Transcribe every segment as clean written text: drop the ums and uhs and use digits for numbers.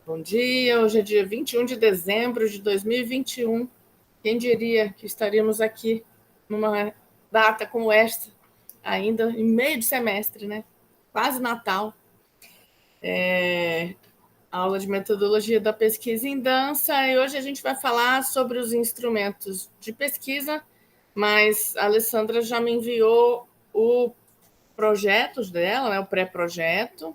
Bom dia, hoje é dia 21 de dezembro de 2021. Quem diria que estaríamos aqui numa data como esta, ainda em meio de semestre, né? Quase Natal. Aula de metodologia da pesquisa em dança, e hoje a gente vai falar sobre os instrumentos de pesquisa, mas a Alessandra já me enviou o projeto dela, né, o pré-projeto,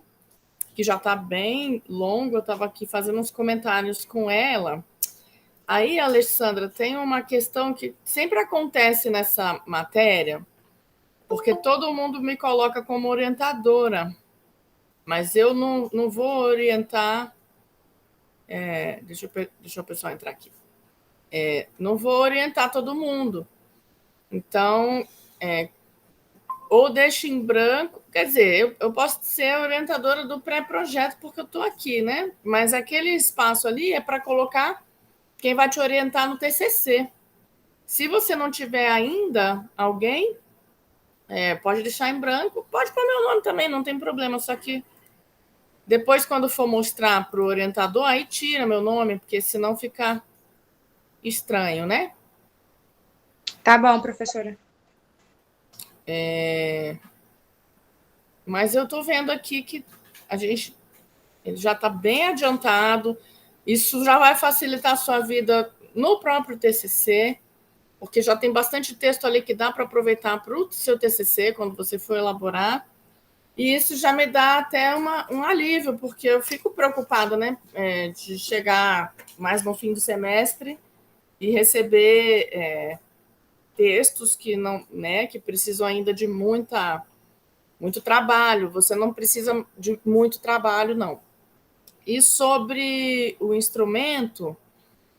que já está bem longo, eu estava aqui fazendo uns comentários com ela. Aí, Alessandra, tem uma questão que sempre acontece nessa matéria, porque todo mundo me coloca como orientadora, mas eu não vou orientar. Deixa o pessoal entrar aqui. Não vou orientar todo mundo. Então, ou deixo em branco, quer dizer, eu posso ser orientadora do pré-projeto porque eu estou aqui, né? Mas aquele espaço ali é para colocar quem vai te orientar no TCC. Se você não tiver ainda alguém, pode deixar em branco, pode pôr meu nome também, não tem problema, só que depois, quando for mostrar para o orientador, aí tira meu nome, porque senão fica estranho, né? Tá bom, professora. Mas eu estou vendo aqui que ele já está bem adiantado, isso já vai facilitar a sua vida no próprio TCC, porque já tem bastante texto ali que dá para aproveitar para o seu TCC, quando você for elaborar. E isso já me dá até um alívio, porque eu fico preocupada, né, de chegar mais no fim do semestre e receber textos que não, né, que precisam ainda de muito trabalho. Você não precisa de muito trabalho, não. E sobre o instrumento,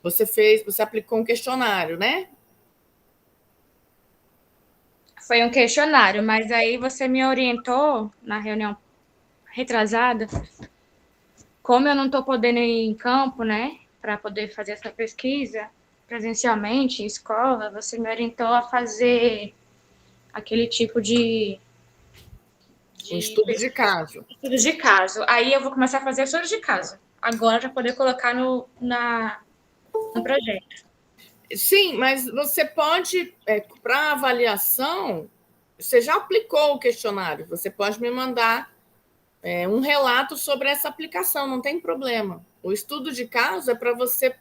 você aplicou um questionário, né? Foi um questionário, mas aí você me orientou na reunião retrasada, como eu não estou podendo ir em campo, né, para poder fazer essa pesquisa presencialmente em escola, você me orientou a fazer aquele tipo Um estudo de caso. estudo de caso. Aí eu vou começar a fazer estudo de caso, agora para poder colocar no projeto. Sim, mas você pode, para avaliação, você já aplicou o questionário, você pode me mandar um relato sobre essa aplicação, não tem problema. O estudo de caso é para você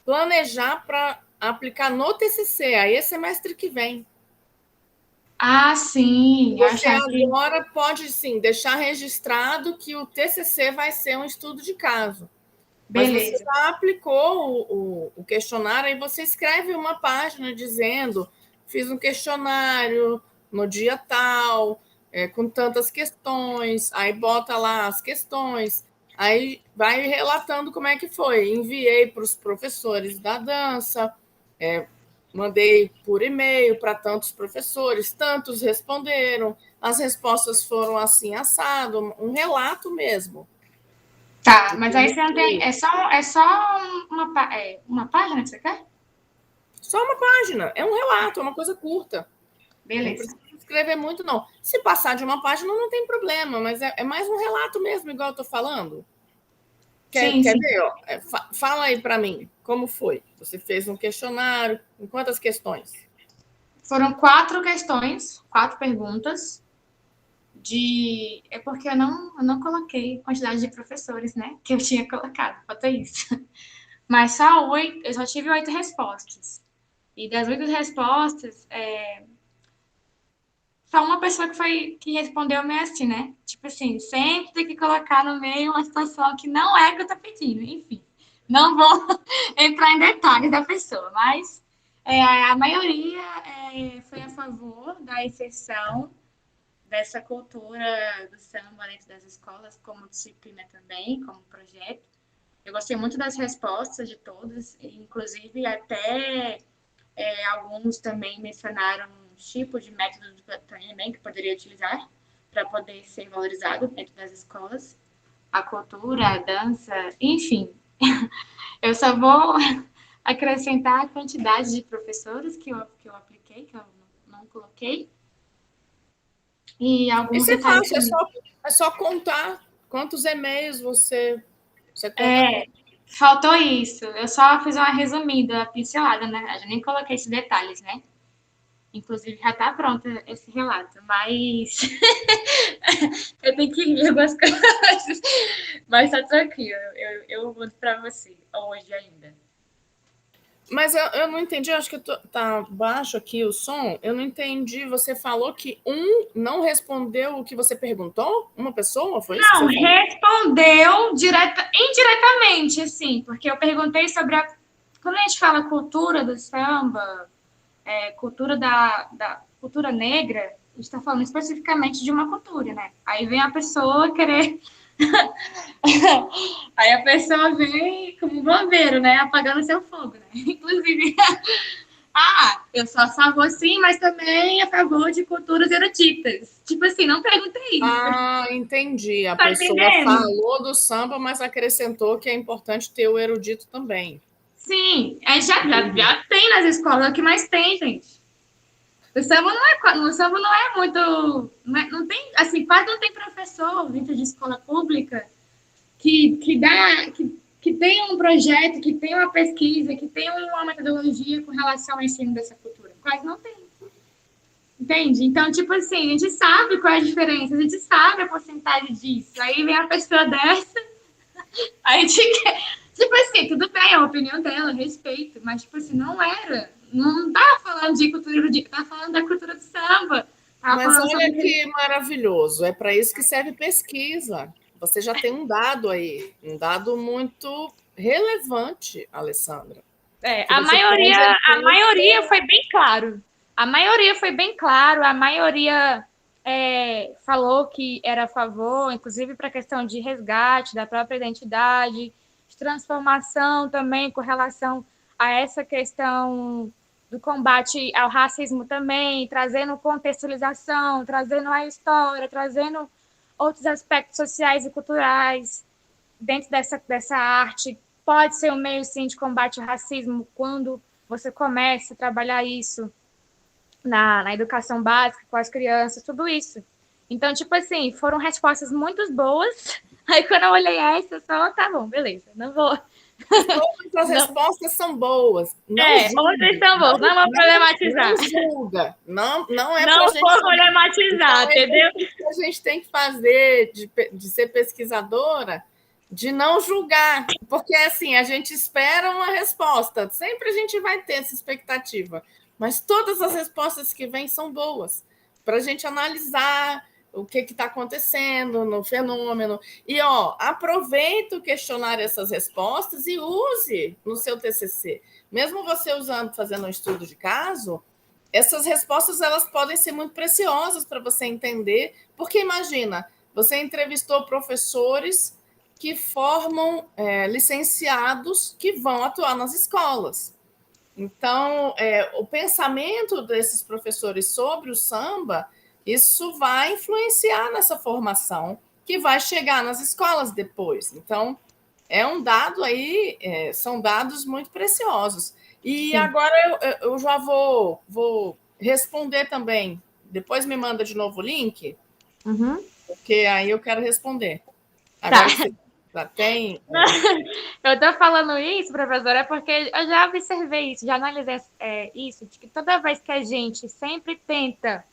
planejar para aplicar no TCC, aí é semestre que vem. Ah, sim, Você achar que... agora pode, sim, deixar registrado que o TCC vai ser um estudo de caso. Mas você Beleza. já aplicou o questionário, aí você escreve uma página dizendo: fiz um questionário no dia tal, com tantas questões, aí bota lá as questões, aí vai relatando como é que foi. Enviei para os professores da dança, mandei por e-mail para tantos professores, tantos responderam, as respostas foram assim, assado, um relato mesmo. Tá, mas aí você não tem. É só uma página que você quer? Só uma página, é um relato, é uma coisa curta. Não Beleza. precisa escrever muito, não. Se passar de uma página, não tem problema, mas é mais um relato mesmo, igual eu estou falando. Sim, Quer sim. ver? Ó, fala aí para mim, como foi? Você fez um questionário, com quantas questões? Foram 4 questões, 4 perguntas. É porque eu não coloquei quantidade de professores, né? Que eu tinha colocado, falta isso. Mas só 8, eu só tive 8 respostas. E das 8 respostas, só uma pessoa que respondeu meio assim, né? Tipo assim, sempre tem que colocar no meio uma situação que não é que eu tô pedindo. Enfim, não vou entrar em detalhes da pessoa, mas a maioria foi a favor da inserção dessa cultura do samba dentro das escolas, como disciplina também, como projeto. Eu gostei muito das respostas de todas, inclusive até alguns também mencionaram tipos de método de também que poderia utilizar para poder ser valorizado dentro das escolas. A cultura, a dança, enfim. Eu só vou acrescentar a quantidade de professores que eu apliquei, que eu não coloquei, e alguns Isso é detalhes fácil, também. é só contar quantos e-mails você Você conta com... Faltou isso. Eu só fiz uma resumida, uma pincelada, né? Eu nem coloquei esses detalhes, né? Inclusive, já tá pronto esse relato, mas eu tenho que rir algumas coisas. Mas tá tranquilo, eu mando pra você hoje ainda. Mas eu não entendi, acho que tá baixo aqui o som. Eu não entendi. Você falou que não respondeu o que você perguntou? Uma pessoa? Foi isso que Não, você falou? respondeu indiretamente, assim, porque eu perguntei sobre a. Quando a gente fala cultura do samba, cultura da cultura negra, a gente está falando especificamente de uma cultura, né? Aí vem a pessoa querer. Aí a pessoa vem como bombeiro, né? Apagando seu fogo, né? Inclusive, eu sou a favor sim, mas também a favor de culturas eruditas. Tipo assim, não perguntei isso. Ah, entendi. A Tá pessoa entendendo? falou do samba, mas acrescentou que é importante ter o erudito também. Sim, aí já tem nas escolas, é o que mais tem, gente. O samba não é muito. Não tem, assim, quase não tem professor dentro de escola pública que tem um projeto, que tem uma pesquisa, que tem uma metodologia com relação ao ensino dessa cultura. Quase não tem. Entende? Então, tipo assim, a gente sabe qual é a diferença, a gente sabe a porcentagem disso. Aí vem a pessoa dessa, a gente quer. Tipo assim, tudo bem, é a opinião dela, respeito, mas, tipo assim, não era. Não tava falando de cultura erudita, tava falando da cultura do samba. Tava Mas falando olha sobre. que maravilhoso. É para isso que serve pesquisa. Você já tem um dado aí, um dado muito relevante, Alessandra, que A você maioria, pode a maioria foi bem claro. A maioria foi bem claro, a maioria falou que era a favor, inclusive para a questão de resgate da própria identidade, de transformação também com relação a essa questão do combate ao racismo também, trazendo contextualização, trazendo a história, trazendo outros aspectos sociais e culturais dentro dessa arte. Pode ser um meio, sim, de combate ao racismo quando você começa a trabalhar isso na educação básica, com as crianças, tudo isso. Então, tipo assim, foram respostas muito boas. Aí, quando eu olhei essa, só, tá bom, beleza, não vou. Todas as Não, respostas são boas. Não outras julgue, são boas, não vou não problematizar. julga. Não é para a Não gente vou julgar. problematizar, Então, é entendeu? isso que a gente tem que fazer de ser pesquisadora, de não julgar. Porque, assim, a gente espera uma resposta. Sempre a gente vai ter essa expectativa. Mas todas as respostas que vêm são boas. Para a gente analisar o que está acontecendo no fenômeno. E, aproveita o questionário essas respostas e use no seu TCC. Mesmo você usando, fazendo um estudo de caso, essas respostas elas podem ser muito preciosas para você entender, porque imagina, você entrevistou professores que formam licenciados que vão atuar nas escolas. Então, o pensamento desses professores sobre o samba, isso vai influenciar nessa formação que vai chegar nas escolas depois. Então, é um dado aí, são dados muito preciosos. E Sim. agora eu já vou responder também. Depois me manda de novo o link, Uhum. porque aí eu quero responder. Tá. Agora que você já tem. Eu tô falando isso, professora, porque eu já observei isso, já analisei isso, de que toda vez que a gente sempre tenta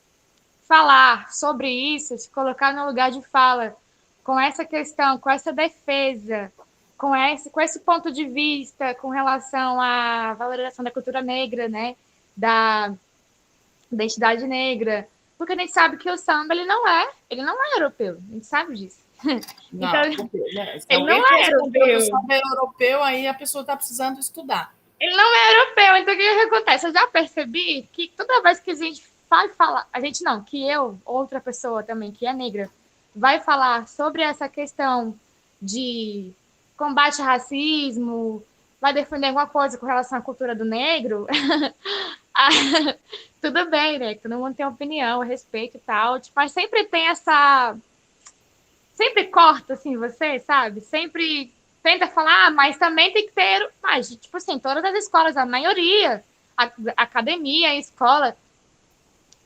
falar sobre isso, se colocar no lugar de fala, com essa questão, com essa defesa, com esse ponto de vista com relação à valorização da cultura negra, né, da identidade negra, porque a gente sabe que o samba ele não é europeu, a gente sabe disso. Então, Não, porque, né, se ele alguém não te é respondeu que o europeu. samba é europeu, aí a pessoa está precisando estudar. Ele não é europeu, então o que acontece? Eu já percebi que toda vez que a gente vai falar, a gente não, que eu, outra pessoa também, que é negra, vai falar sobre essa questão de combate ao racismo, vai defender alguma coisa com relação à cultura do negro, tudo bem, né? Todo mundo tem opinião, respeito e tal, mas sempre tem essa. Sempre corta, assim, você, sabe? Sempre tenta falar, mas também tem que ter. Mas, tipo assim, todas as escolas, a maioria, a academia, a escola,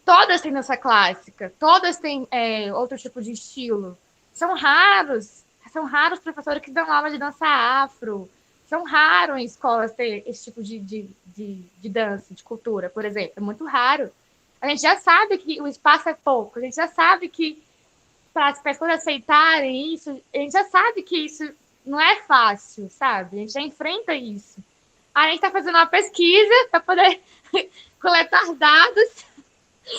todas têm dança clássica, todas têm outro tipo de estilo. São raros, são raros os professores que dão aula de dança afro. São raros em escolas ter esse tipo de dança, de cultura, por exemplo. É muito raro. A gente já sabe que o espaço é pouco. A gente já sabe que para as pessoas aceitarem isso, a gente já sabe que isso não é fácil, sabe? A gente já enfrenta isso. A gente está fazendo uma pesquisa para poder coletar dados.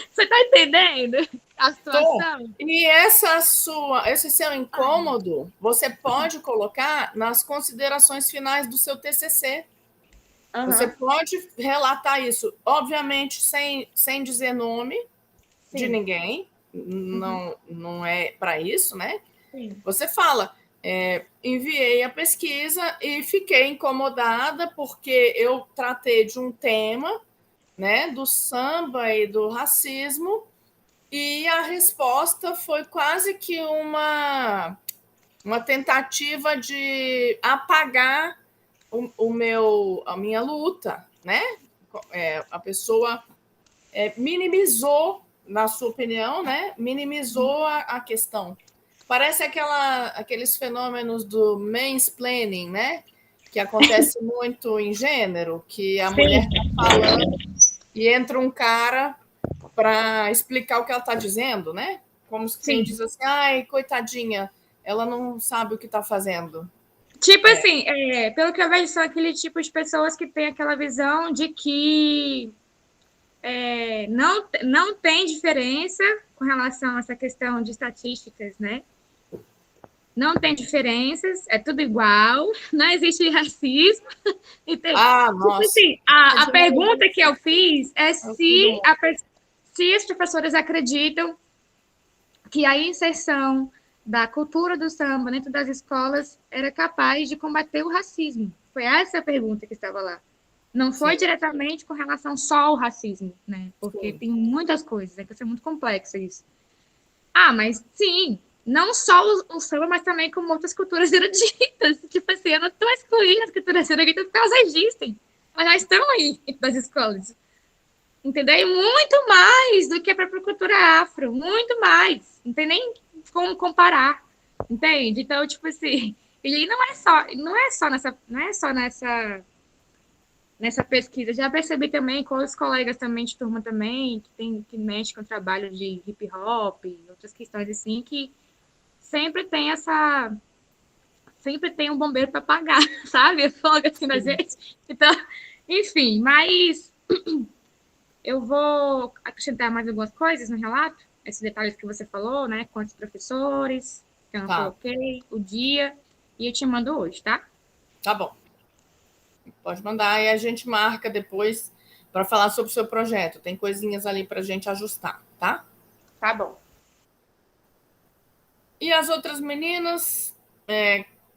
Você está entendendo a situação? E esse seu incômodo, você pode colocar nas considerações finais do seu TCC. Uhum. Você pode relatar isso, obviamente, sem dizer nome de ninguém. Não é para isso, né? Sim. Você fala, enviei a pesquisa e fiquei incomodada porque eu tratei de um tema, né, do samba e do racismo, e a resposta foi quase que uma tentativa de apagar a minha luta, né? A pessoa minimizou, na sua opinião, né? Minimizou a questão. Parece aqueles fenômenos do mansplaining, né? Que acontece muito em gênero, que a mulher está falando e entra um cara para explicar o que ela está dizendo, né? Como quem diz assim, ai, coitadinha, ela não sabe o que está fazendo. Tipo assim, pelo que eu vejo, são aquele tipo de pessoas que têm aquela visão de que não tem diferença com relação a essa questão de estatísticas, né? Não tem diferenças, é tudo igual, não existe racismo. Então, nossa. Assim, a pergunta que eu fiz é se as professoras acreditam que a inserção da cultura do samba dentro das escolas era capaz de combater o racismo. Foi essa a pergunta que estava lá. Não foi diretamente com relação só ao racismo, né? Porque tem muitas coisas, que é muito complexo isso. Mas sim, não só o samba, mas também como outras culturas eruditas. Tipo assim, eu não estou excluindo as culturas eruditas porque elas existem. Elas já estão aí das escolas. Entendeu? E muito mais do que a própria cultura afro. Muito mais. Não tem nem como comparar. Entende? Então, tipo assim, ele não é só nessa pesquisa. Já percebi também com os colegas também de turma também, que mexe com o trabalho de hip hop, outras questões assim, que sempre tem um bombeiro para apagar, sabe? Fogo assim na gente. Então, enfim, mas eu vou acrescentar mais algumas coisas no relato, esses detalhes que você falou, né? Quantos professores, que eu não coloquei, o dia, e eu te mando hoje, tá? Tá bom. Pode mandar e a gente marca depois para falar sobre o seu projeto. Tem coisinhas ali para a gente ajustar, tá? Tá bom. E as outras meninas,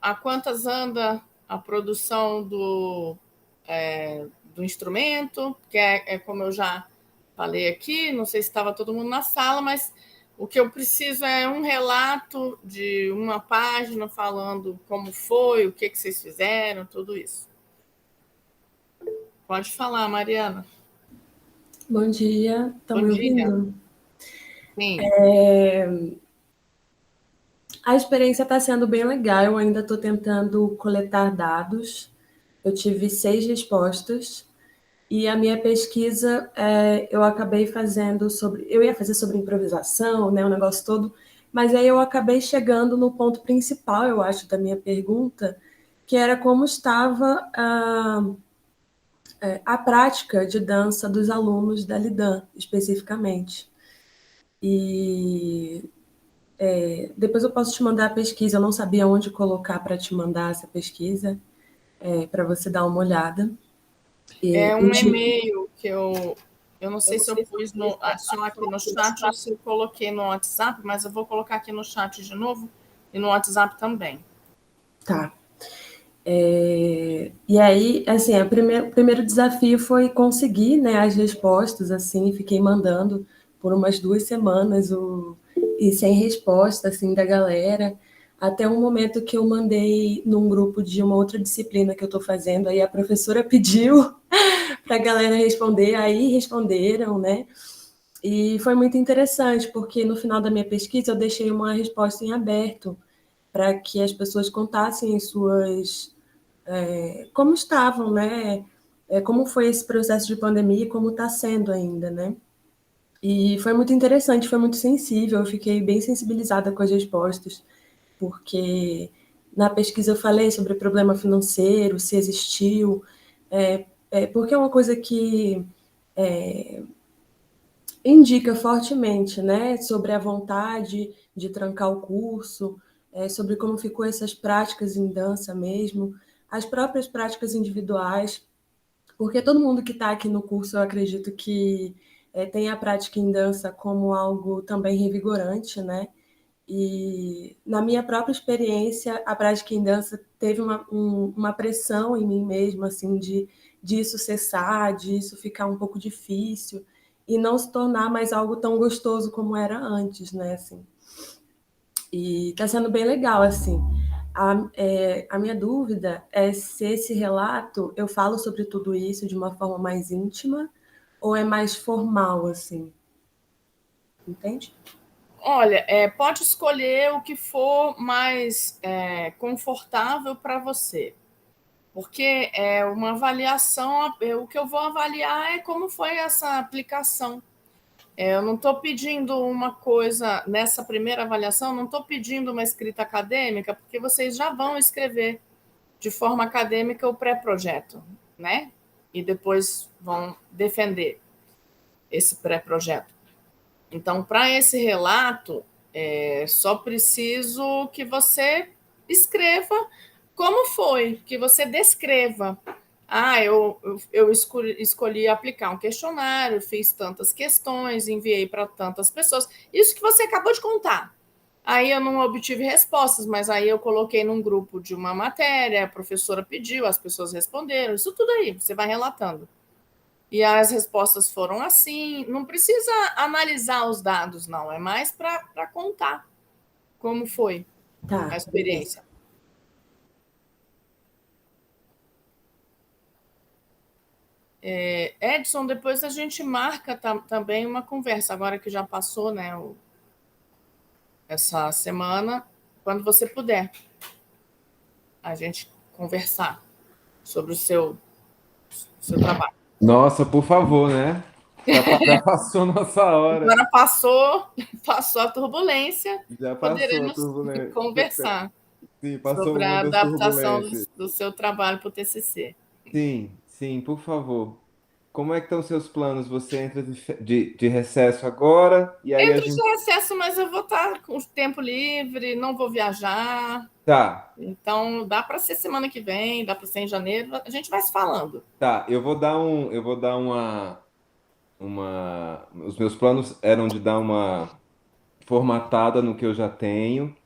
a quantas anda a produção do instrumento? Que é como eu já falei aqui, não sei se estava todo mundo na sala, mas o que eu preciso é um relato de uma página falando como foi, o que vocês fizeram, tudo isso. Pode falar, Mariana. Bom dia, estão me ouvindo? Sim. A experiência está sendo bem legal, eu ainda estou tentando coletar dados. Eu tive 6 respostas e a minha pesquisa eu acabei fazendo eu ia fazer sobre improvisação, né, o negócio todo, mas aí eu acabei chegando no ponto principal, eu acho, da minha pergunta, que era como estava a prática de dança dos alunos da Lidan, especificamente. E depois eu posso te mandar a pesquisa, eu não sabia onde colocar para te mandar essa pesquisa, para você dar uma olhada. É um e-mail que eu não sei se eu pus só aqui no chat ou se eu coloquei no WhatsApp, mas eu vou colocar aqui no chat de novo e no WhatsApp também. Tá. E aí, assim, o primeiro desafio foi conseguir, né, as respostas, assim, fiquei mandando por umas 2 semanas e sem resposta, assim, da galera, até um momento que eu mandei num grupo de uma outra disciplina que eu estou fazendo, aí a professora pediu para a galera responder, aí responderam, né, e foi muito interessante, porque no final da minha pesquisa eu deixei uma resposta em aberto, para que as pessoas contassem suas como estavam, né? Como foi esse processo de pandemia e como está sendo ainda, né? E foi muito interessante, foi muito sensível, eu fiquei bem sensibilizada com as respostas, porque na pesquisa eu falei sobre problema financeiro, se existiu, porque é uma coisa que indica fortemente, né, sobre a vontade de trancar o curso, sobre como ficou essas práticas em dança mesmo, as próprias práticas individuais, porque todo mundo que está aqui no curso, eu acredito que tem a prática em dança como algo também revigorante, né? E na minha própria experiência, a prática em dança teve uma pressão em mim mesma, assim, de isso cessar, de isso ficar um pouco difícil e não se tornar mais algo tão gostoso como era antes, né? Assim. E está sendo bem legal, assim. A minha dúvida é se esse relato eu falo sobre tudo isso de uma forma mais íntima ou é mais formal, assim. Entende? Olha, pode escolher o que for mais confortável para você, porque é uma avaliação, o que eu vou avaliar é como foi essa aplicação. Eu não estou pedindo uma coisa, nessa primeira avaliação, não estou pedindo uma escrita acadêmica, porque vocês já vão escrever de forma acadêmica o pré-projeto, né? E depois vão defender esse pré-projeto. Então, para esse relato, só preciso que você escreva como foi, que você descreva. Eu escolhi aplicar um questionário, fiz tantas questões, enviei para tantas pessoas. Isso que você acabou de contar. Aí eu não obtive respostas, mas aí eu coloquei num grupo de uma matéria, a professora pediu, as pessoas responderam, isso tudo aí, você vai relatando. E as respostas foram assim. Não precisa analisar os dados, não. É mais para contar como foi a Tá, beleza. experiência. Edson, depois a gente marca também uma conversa, agora que já passou, né, essa semana, quando você puder, a gente conversar sobre o seu trabalho. Nossa, por favor, né? Já passou nossa hora. Agora passou a turbulência, Já passou a poderemos turbulência. conversar Sim, passou o sobre a momento das adaptação turbulências. do seu trabalho para o TCC. Sim, sim, por favor. Como é que estão os seus planos? Você entra de recesso agora e aí a Entro de gente. recesso, mas eu vou estar com o tempo livre, não vou viajar. Tá, Então, dá para ser semana que vem, dá para ser em janeiro, a gente vai se falando. tá. Eu vou dar Os meus planos eram de dar uma formatada no que eu já tenho,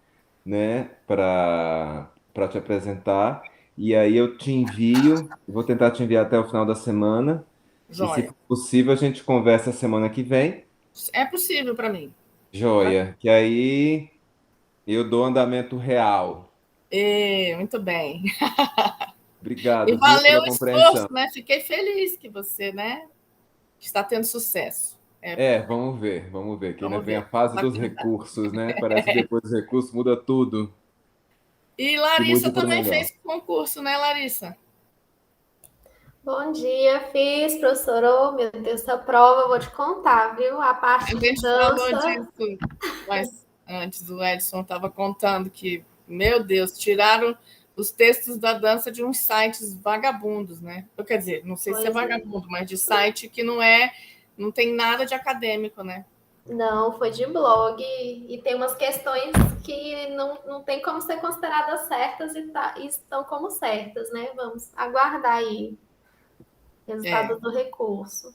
né, para te apresentar. E aí eu te envio, vou tentar te enviar até o final da semana. E se Joia. for possível, a gente conversa semana que vem. É possível para mim. Joia. Que aí eu dou andamento real. Muito bem. E Obrigado, viu, valeu pela o compreensão. esforço, né? Fiquei feliz que você, né, está tendo sucesso. Vamos ver, que ainda Vamos vem a ver. fase dos recursos, né? Parece que depois dos recursos muda tudo. E Que Larissa mude para também melhor. fez concurso, né, Larissa? Bom dia, fiz, professor. Oh, meu Deus, essa prova eu vou te contar, viu? A A parte de gente falou dança. disso, mas antes o Edson estava contando que, meu Deus, tiraram os textos da dança de uns sites vagabundos, né? Quer dizer, não sei se é Pois é. vagabundo, mas de site que não tem nada de acadêmico, né? Não, foi de blog e tem umas questões que não tem como ser consideradas certas e estão como certas, né? Vamos aguardar aí o É, resultado do recurso.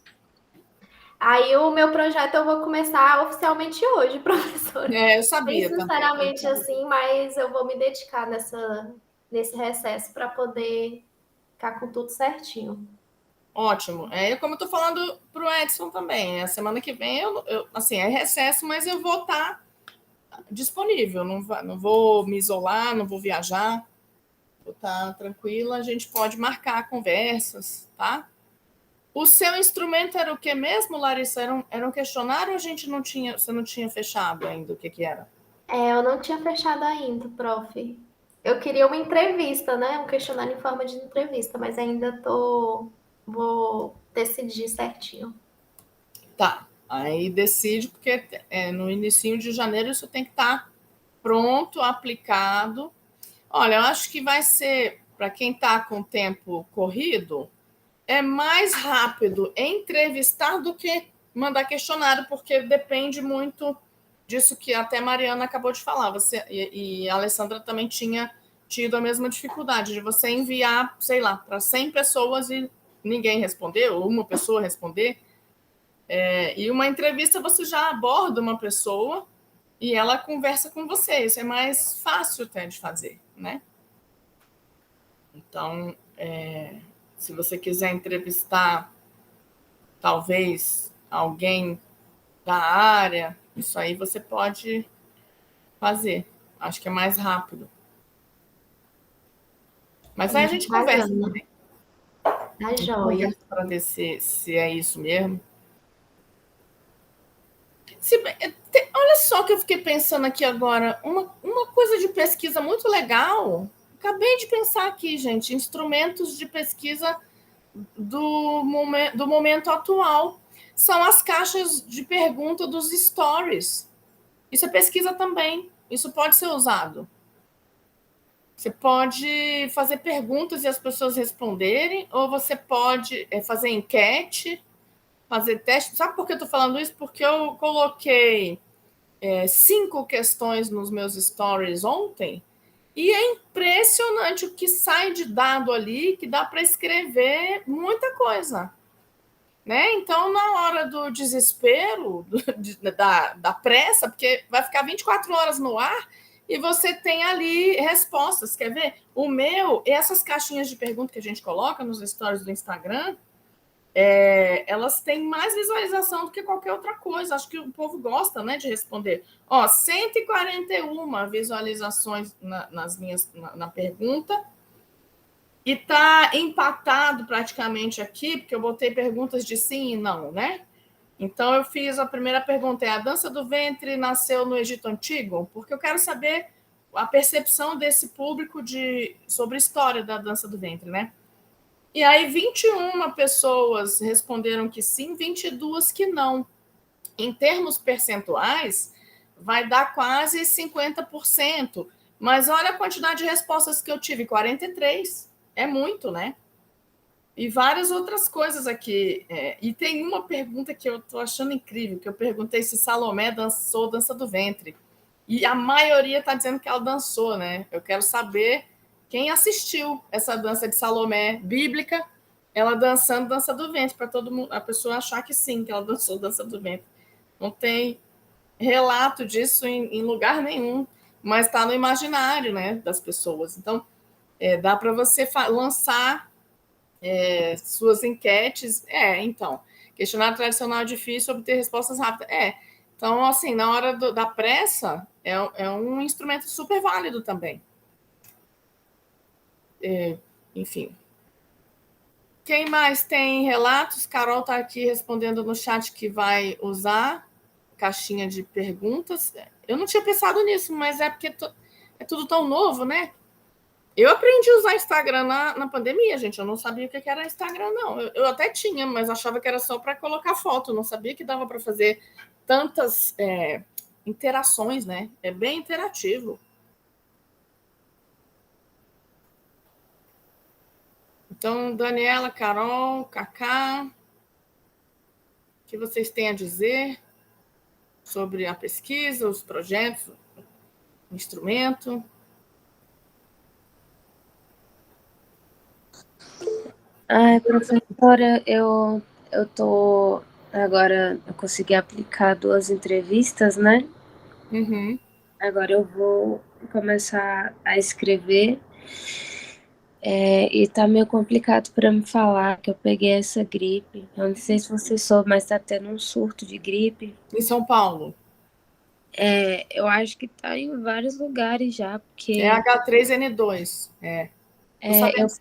Aí o meu projeto eu vou começar oficialmente hoje, professora. eu Bem sabia também. sinceramente assim, mas eu vou me dedicar nesse recesso para poder ficar com tudo certinho. Ótimo. Como eu estou falando para o Edson também, a semana que vem assim, é recesso, mas eu vou estar disponível, não vou me isolar, não vou viajar, vou estar tranquila, a gente pode marcar conversas, tá? O seu instrumento era o que mesmo, Larissa? Era um questionário ou você não tinha fechado ainda o que era? Eu não tinha fechado ainda, prof. Eu queria uma entrevista, né? Um questionário em forma de entrevista, mas ainda vou decidir certinho. Tá, aí decide, porque no início de janeiro isso tem que estar pronto, aplicado. Olha, eu acho que vai ser, para quem está com tempo corrido, é mais rápido entrevistar do que mandar questionário, porque depende muito disso que até Mariana acabou de falar. Você e a Alessandra também tinha tido a mesma dificuldade de você enviar, sei lá, para 100 pessoas e ninguém responder, ou uma pessoa responder. E uma entrevista você já aborda uma pessoa e ela conversa com você. Isso é mais fácil até de fazer, né? Então, se você quiser entrevistar talvez alguém da área, isso aí você pode fazer. Acho que é mais rápido. Mas aí a gente conversa também. Tá joia. Para ver se é isso mesmo. Olha só que eu fiquei pensando aqui agora. Uma coisa de pesquisa muito legal. Acabei de pensar aqui, gente. Instrumentos de pesquisa do momento atual. São as caixas de pergunta dos stories. Isso é pesquisa também. Isso pode ser usado. Você pode fazer perguntas e as pessoas responderem, ou você pode fazer enquete, fazer teste. Sabe por que eu estou falando isso? Porque eu coloquei 5 questões nos meus stories ontem, e é impressionante o que sai de dado ali, que dá para escrever muita coisa. Né? Então, na hora do desespero, da pressa, porque vai ficar 24 horas no ar e você tem ali respostas. Quer ver? O meu, essas caixinhas de pergunta que a gente coloca nos stories do Instagram, elas têm mais visualização do que qualquer outra coisa. Acho que o povo gosta, né, de responder. 141 visualizações na pergunta. E está empatado praticamente aqui, porque eu botei perguntas de sim e não, né? Então, eu fiz a primeira pergunta, a dança do ventre nasceu no Egito Antigo? Porque eu quero saber a percepção desse público sobre a história da dança do ventre, né? E aí, 21 pessoas responderam que sim, 22 que não. Em termos percentuais, vai dar quase 50%. Mas olha a quantidade de respostas que eu tive, 43%. É muito, né? E várias outras coisas aqui. E tem uma pergunta que eu estou achando incrível, que eu perguntei se Salomé dançou dança do ventre. E a maioria está dizendo que ela dançou, né? Eu quero saber quem assistiu essa dança de Salomé bíblica, ela dançando dança do ventre, para todo mundo, a pessoa achar que sim, que ela dançou dança do ventre. Não tem relato disso em lugar nenhum, mas está no imaginário, né, das pessoas. Então, dá para você lançar suas enquetes. Então, questionário tradicional é difícil obter respostas rápidas. Então, assim, na hora da pressa, é um instrumento super válido também. Enfim. Quem mais tem relatos? Carol está aqui respondendo no chat que vai usar caixinha de perguntas. Eu não tinha pensado nisso, mas é porque é tudo tão novo, né? Eu aprendi a usar Instagram na pandemia, gente. Eu não sabia o que era Instagram, não. Eu até tinha, mas achava que era só para colocar foto. Não sabia que dava para fazer tantas interações, né? É bem interativo. Então, Daniela, Carol, Cacá, o que vocês têm a dizer sobre a pesquisa, os projetos, o instrumento? Professora, eu tô agora, eu consegui aplicar 2 entrevistas, né? Uhum. Agora eu vou começar a escrever, e tá meio complicado para me falar que eu peguei essa gripe. Eu não sei se você soube, mas tá tendo um surto de gripe. Em São Paulo. Eu acho que tá em vários lugares já, porque É H3N2. Tô sabendo.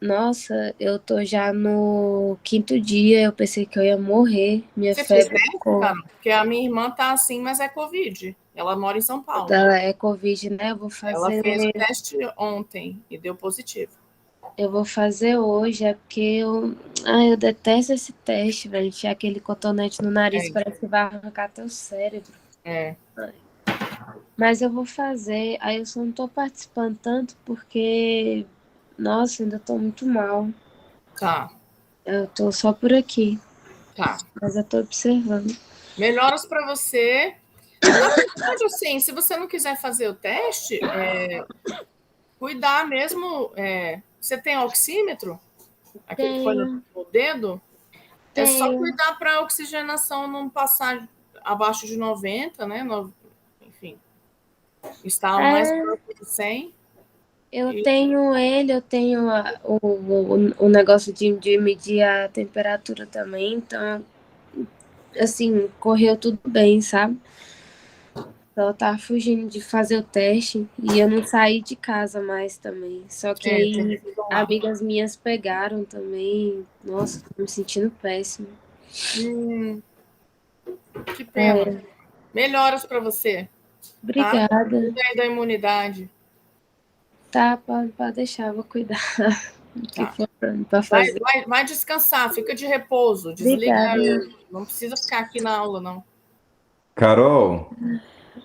Nossa, eu tô já no 5º dia, eu pensei que eu ia morrer. Minha Você fez febre teste, ficou. cara? Porque a minha irmã tá assim, mas é Covid. Ela mora em São Paulo. Ela é Covid, né? Ela fez o teste ontem e deu positivo. Eu vou fazer hoje, é porque eu detesto esse teste, velho. Enfiar aquele cotonete no nariz, parece que vai arrancar teu cérebro. É. Mas eu vou fazer, aí eu só não tô participando tanto porque, nossa, ainda tô muito mal. Tá. Eu tô só por aqui, Tá. mas eu tô observando. Melhoras para você. Na verdade, assim, se você não quiser fazer o teste, cuidar mesmo. Você tem oxímetro? Aquele que põe Tenho, no dedo? É só tenho. cuidar para a oxigenação não passar abaixo de 90, né? Enfim, estar o mais É, próximo de 100. eu tenho ele, eu tenho o negócio de medir a temperatura também, então, assim, correu tudo bem, sabe? Ela tava fugindo de fazer o teste e eu não saí de casa mais também. Só que Tem aí que isolar. amigas minhas pegaram também. Nossa, tô me sentindo péssimo. Que pena. Melhoras para você, tá? Obrigada. Cuida aí da imunidade. Tá, pode deixar, vou cuidar do que Tá. for pra fazer. Vai descansar, fica de repouso, desliga. Obrigada. Não precisa ficar aqui na aula, não. Carol,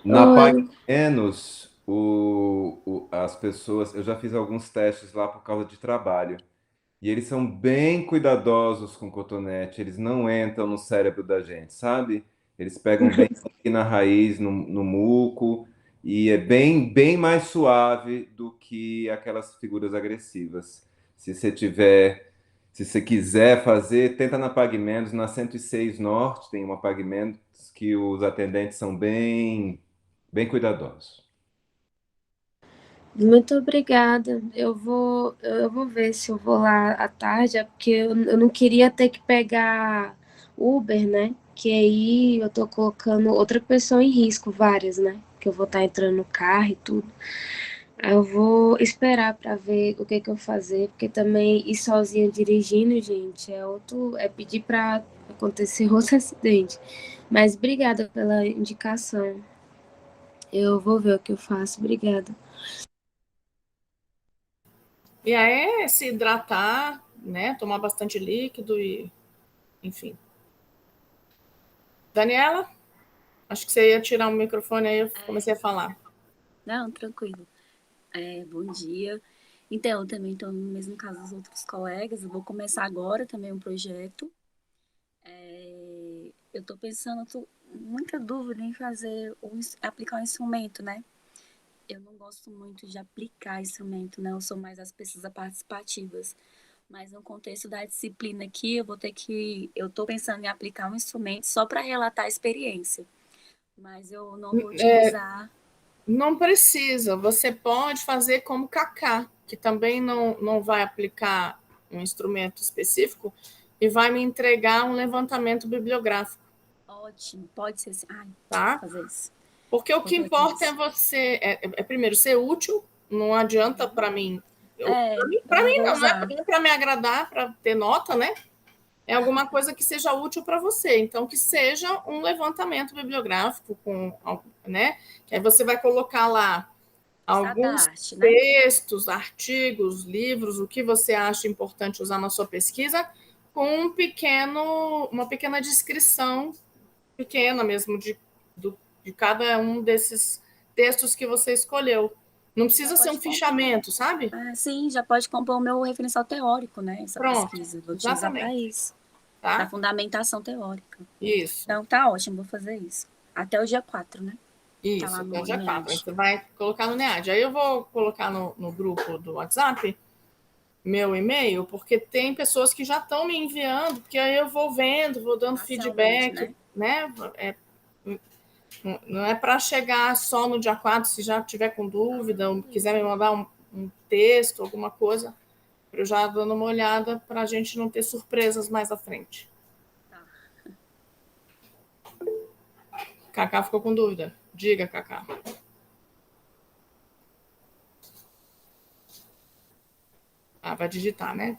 na Pague Oi. Menos, as pessoas, eu já fiz alguns testes lá por causa de trabalho. E eles são bem cuidadosos com cotonete, eles não entram no cérebro da gente, sabe? Eles pegam bem aqui na raiz, no muco, e é bem mais suave do que aquelas figuras agressivas. Se você tiver, se você quiser fazer, tenta na Pague Menos, na 106 Norte, tem uma Pague Menos que os atendentes são bem cuidadosos. Muito obrigada. Eu vou ver se eu vou lá à tarde, é porque eu não queria ter que pegar Uber, né? Que aí eu tô colocando outra pessoa em risco, várias, né? Que eu vou estar entrando no carro e tudo. Aí eu vou esperar pra ver o que que eu vou fazer, porque também ir sozinha dirigindo, gente, é pedir pra acontecer outro acidente. Mas obrigada pela indicação. Eu vou ver o que eu faço. Obrigada. E aí é se hidratar, né? Tomar bastante líquido e, enfim. Daniela, acho que você ia tirar o microfone aí, eu comecei a falar. Não, tranquilo. Bom dia. Então, eu também estou no mesmo caso dos outros colegas. Eu vou começar agora também um projeto. Eu estou pensando, tô muita dúvida em aplicar um instrumento, né? Eu não gosto muito de aplicar instrumento, né? Eu sou mais das pesquisas participativas. Mas no contexto da disciplina aqui, eu estou pensando em aplicar um instrumento só para relatar a experiência. Mas eu não vou utilizar. Não precisa, você pode fazer como Kaká, que também não vai aplicar um instrumento específico e vai me entregar um levantamento bibliográfico. Ótimo, pode ser assim. Tá? Fazer isso. Porque o que importa é você, primeiro, ser útil, não adianta para mim. Para mim, não é para me agradar, para ter nota, né? É alguma coisa que seja útil para você. Então, que seja um levantamento bibliográfico, né? Que aí você vai colocar lá alguns textos, artigos, livros, o que você acha importante usar na sua pesquisa, com uma pequena descrição, pequena mesmo, de cada um desses textos que você escolheu. Não precisa ser um fichamento, sabe? Sim, já pode compor o meu referencial teórico, né? Essa pesquisa. Vou utilizar para isso. Tá? Para fundamentação teórica. Isso. Então, tá ótimo, vou fazer isso. Até o dia 4, né? Isso, tá até o dia 4. Você vai colocar no NEAD. Aí eu vou colocar no grupo do WhatsApp meu e-mail, porque tem pessoas que já estão me enviando, porque aí eu vou vendo, vou dando feedback, né? Não é para chegar só no dia 4, se já tiver com dúvida, ou quiser me mandar um texto, alguma coisa, eu já dando uma olhada para a gente não ter surpresas mais à frente. Tá. Cacá ficou com dúvida? Diga, Cacá. Ah, vai digitar, né?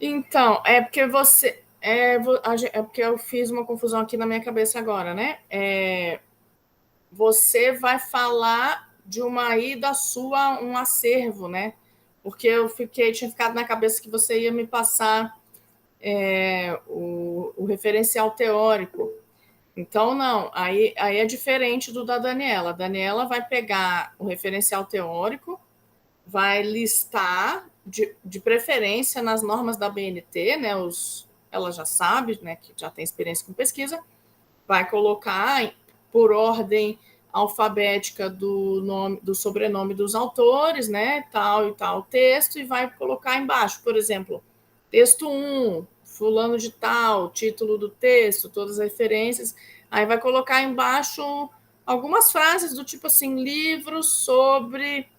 Então, é porque você. É porque eu fiz uma confusão aqui na minha cabeça agora, né? Você vai falar de uma ida sua, um acervo, né? Porque tinha ficado na cabeça que você ia me passar o referencial teórico. Então, não, aí é diferente do da Daniela. A Daniela vai pegar o referencial teórico, vai listar, de preferência, nas normas da BNT, né? Ela já sabe, né, que já tem experiência com pesquisa, vai colocar por ordem alfabética do sobrenome dos autores, né, tal e tal texto, e vai colocar embaixo, por exemplo, texto 1, fulano de tal, título do texto, todas as referências, aí vai colocar embaixo algumas frases do tipo assim, livros sobre,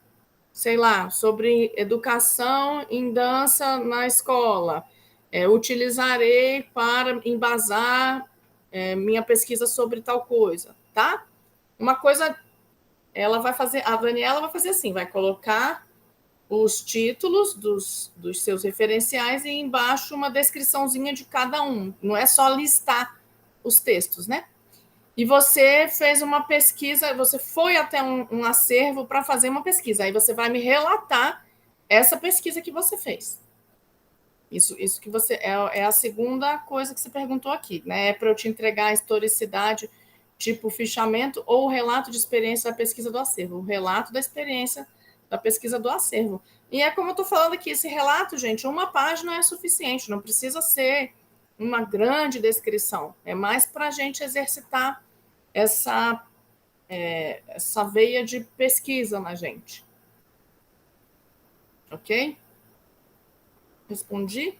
sei lá, sobre educação em dança na escola, utilizarei para embasar minha pesquisa sobre tal coisa, tá? Uma coisa, a Daniela vai fazer assim, vai colocar os títulos dos seus referenciais e embaixo uma descriçãozinha de cada um. Não é só listar os textos, né? E você fez uma pesquisa, você foi até um acervo para fazer uma pesquisa. Aí você vai me relatar essa pesquisa que você fez. Isso que você é a segunda coisa que você perguntou aqui, né? É para eu te entregar a historicidade, tipo fichamento ou o relato de experiência da pesquisa do acervo, o relato da experiência da pesquisa do acervo. E é como eu estou falando aqui, esse relato, gente, uma página é suficiente, não precisa ser uma grande descrição, é mais para a gente exercitar essa veia de pesquisa na gente. Ok? Respondi?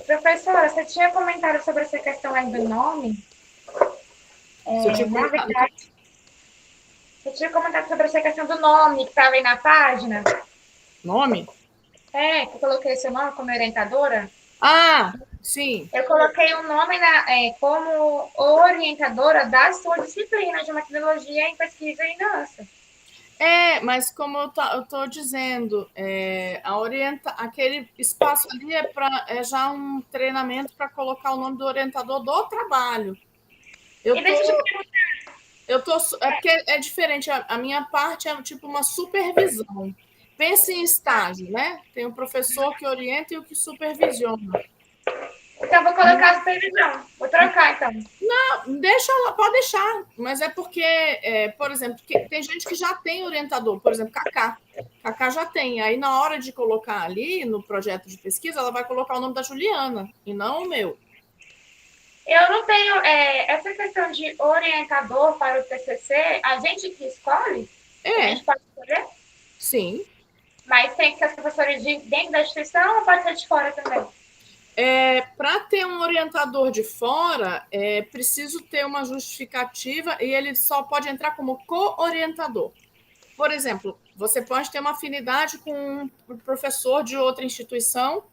Professora, você tinha comentado sobre essa questão aí do nome? Na verdade, você tinha comentado sobre essa questão do nome que estava aí na página. Nome? Que eu coloquei seu nome como orientadora. Ah, sim. Eu coloquei o nome como orientadora da sua disciplina de metodologia em pesquisa e dança. Mas como eu estou dizendo, aquele espaço ali é já um treinamento para colocar o nome do orientador do trabalho. É porque é diferente. A minha parte é tipo uma supervisão. Pense em estágio, né? Tem um professor que orienta e o que supervisiona. Então, vou colocar a supervisão. Vou trocar, então. Deixa ela, pode deixar, mas é porque, por exemplo, tem gente que já tem orientador, por exemplo, Cacá. Cacá já tem. Aí, na hora de colocar ali no projeto de pesquisa, ela vai colocar o nome da Juliana e não o meu. Eu não tenho. Essa questão de orientador para o TCC, a gente que escolhe? A gente pode escolher? Sim. Mas tem que ser os professores dentro da instituição ou pode ser de fora também? Para ter um orientador de fora, é preciso ter uma justificativa e ele só pode entrar como co-orientador. Por exemplo, você pode ter uma afinidade com um professor de outra instituição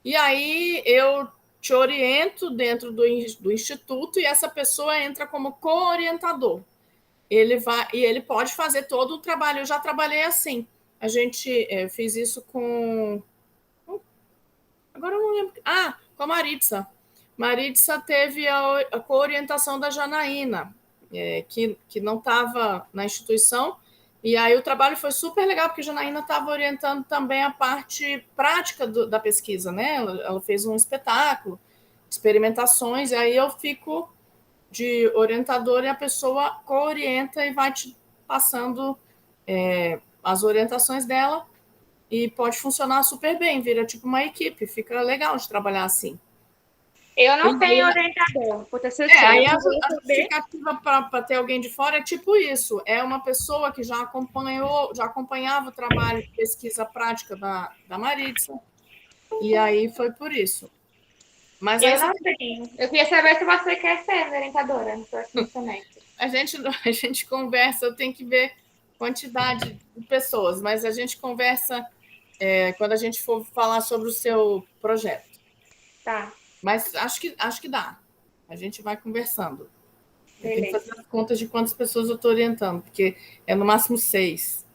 e aí eu te oriento dentro do instituto e essa pessoa entra como co-orientador. Ele pode fazer todo o trabalho. Eu já trabalhei assim. A gente fez isso com... Agora eu não lembro. Com a Maritza. Maritza teve a co-orientação da Janaína, que não estava na instituição. E aí o trabalho foi super legal, porque a Janaína estava orientando também a parte prática da pesquisa, né? Ela fez um espetáculo, experimentações, e aí eu fico de orientadora e a pessoa co-orienta e vai te passando as orientações dela e pode funcionar super bem, vira tipo uma equipe, fica legal de trabalhar assim. Eu não tenho orientador por TCC. Aí a Eu queria saber. justificativa para ter alguém de fora é tipo isso: é uma pessoa que já acompanhava o trabalho de pesquisa prática da Maritza, e aí foi por isso. Mas aí Eu não tenho. Eu queria saber se você quer ser orientadora no próximo semestre. a gente conversa, eu tenho que ver quantidade de pessoas, mas a gente conversa quando a gente for falar sobre o seu projeto. Tá. Mas acho que dá. A gente vai conversando. Eu tenho que Beleza. fazer as contas de quantas pessoas eu estou orientando, porque é no máximo 6.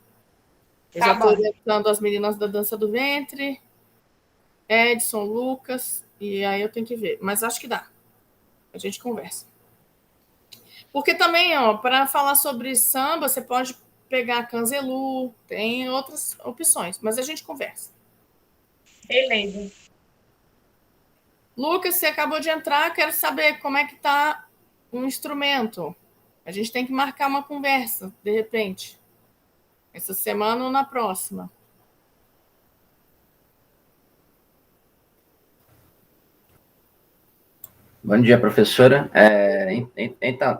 Eu Tá já estou bom. orientando as meninas da dança do ventre, Edson, Lucas, e aí eu tenho que ver. Mas acho que dá. A gente conversa. Porque também, para falar sobre samba, você pode pegar Canzelu, tem outras opções, mas a gente conversa. Beleza. Lucas, você acabou de entrar, quero saber como é que está um instrumento. A gente tem que marcar uma conversa, de repente. Essa semana ou na próxima. Bom dia, professora. Então,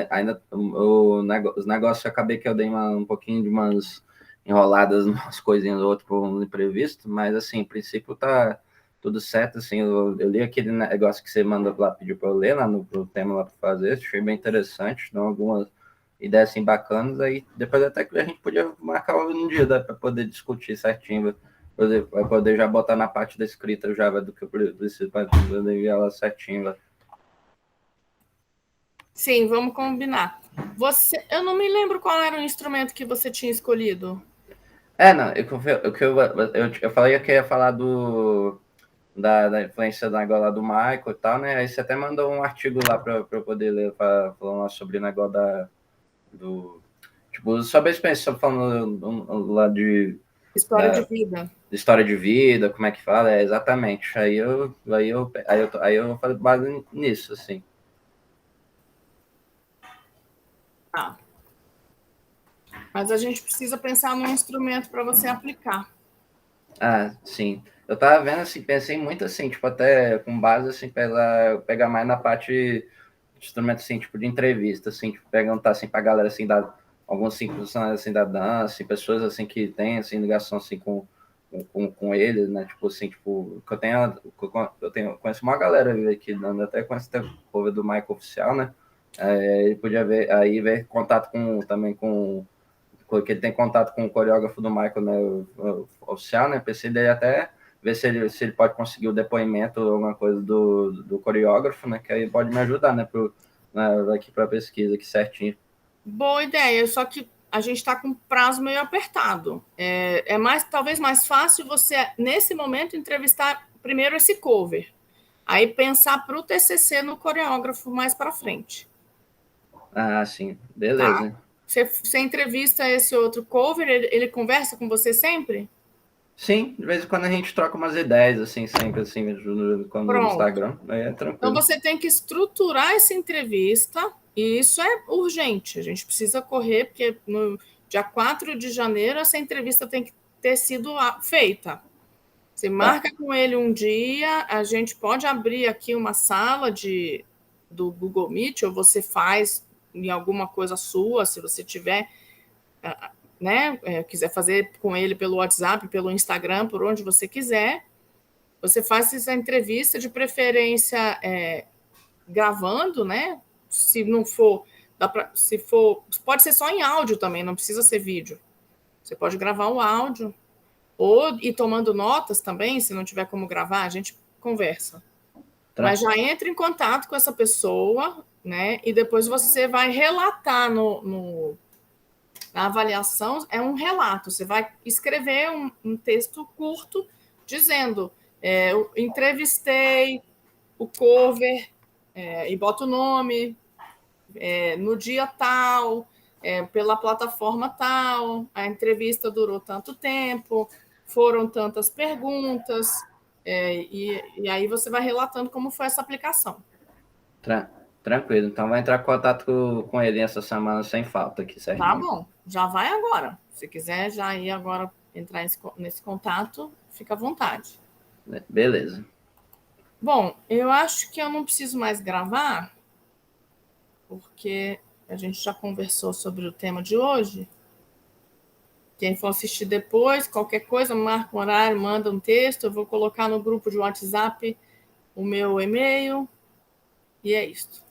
ainda os negócios, eu acabei que eu dei um pouquinho de umas enroladas, umas coisinhas ou outras por um imprevisto, mas, assim, em princípio tá tudo certo, assim, eu li aquele negócio que você mandou lá, pediu para eu ler lá no tema lá para fazer, achei bem interessante, dão algumas ideias, assim, bacanas, aí depois até que a gente podia marcar um dia para poder discutir certinho, vai poder já botar na parte da escrita já do que eu preciso para enviar ela certinho. Sim, vamos combinar. Eu não me lembro qual era o instrumento que você tinha escolhido. Não, eu falei que ia falar da influência da negócio lá do Michael e tal, né? Aí você até mandou um artigo lá para eu poder ler, falando sobre o negócio tipo, sobre a experiência, falando lá de História de vida. história de vida, como é que fala, exatamente. Aí eu falei base nisso, assim. Tá. Mas a gente precisa pensar num instrumento para você aplicar. Sim. Eu tava vendo, assim, pensei muito, assim, tipo, até com base, assim, pegar mais na parte de instrumento, assim, tipo, de entrevista, assim, tipo, perguntar, assim, pra galera, assim, alguns, assim, profissionais, assim, da dança, assim, pessoas, assim, que têm, assim, ligação, assim, com eles, né, tipo, assim, tipo, que eu conheço uma galera aqui, até conheço até o povo do Michael Oficial, né, ele podia ver contato também com que ele tem contato com o coreógrafo do Michael, né, o oficial, né, pensei dele até ver se ele pode conseguir o depoimento ou alguma coisa do coreógrafo, né, que aí pode me ajudar, né, aqui para a pesquisa aqui certinho. Boa ideia, só que a gente está com um prazo meio apertado. Talvez mais fácil você, nesse momento, entrevistar primeiro esse cover. Aí pensar para o TCC no coreógrafo mais para frente. Sim, beleza. Tá? Você entrevista esse outro cover, ele conversa com você sempre? Sim, de vez em quando a gente troca umas ideias, assim, sempre, assim, no Instagram, aí é tranquilo. Então, você tem que estruturar essa entrevista, e isso é urgente, a gente precisa correr, porque no dia 4 de janeiro essa entrevista tem que ter sido feita. Você marca com ele um dia, a gente pode abrir aqui uma sala do Google Meet, ou você faz em alguma coisa sua, se você tiver, né, quiser fazer com ele pelo WhatsApp, pelo Instagram, por onde você quiser. Você faz essa entrevista, de preferência gravando, né? Se não for, pode ser só em áudio também, não precisa ser vídeo. Você pode gravar o áudio ou ir tomando notas também, se não tiver como gravar, a gente conversa. Mas já entra em contato com essa pessoa, né? E depois você vai relatar na avaliação, é um relato. Você vai escrever um texto curto dizendo: eu entrevistei o cover, e bota o nome, no dia tal, pela plataforma tal, a entrevista durou tanto tempo, foram tantas perguntas, e aí você vai relatando como foi essa aplicação. Tranquilo, então vai entrar em contato com ele essa semana sem falta aqui, certo? Tá bom, já vai agora. Se quiser já ir agora entrar nesse contato, fica à vontade. Beleza. Bom, eu acho que eu não preciso mais gravar, porque a gente já conversou sobre o tema de hoje. Quem for assistir depois, qualquer coisa, marca um horário, manda um texto, eu vou colocar no grupo de WhatsApp o meu e-mail, e é isso.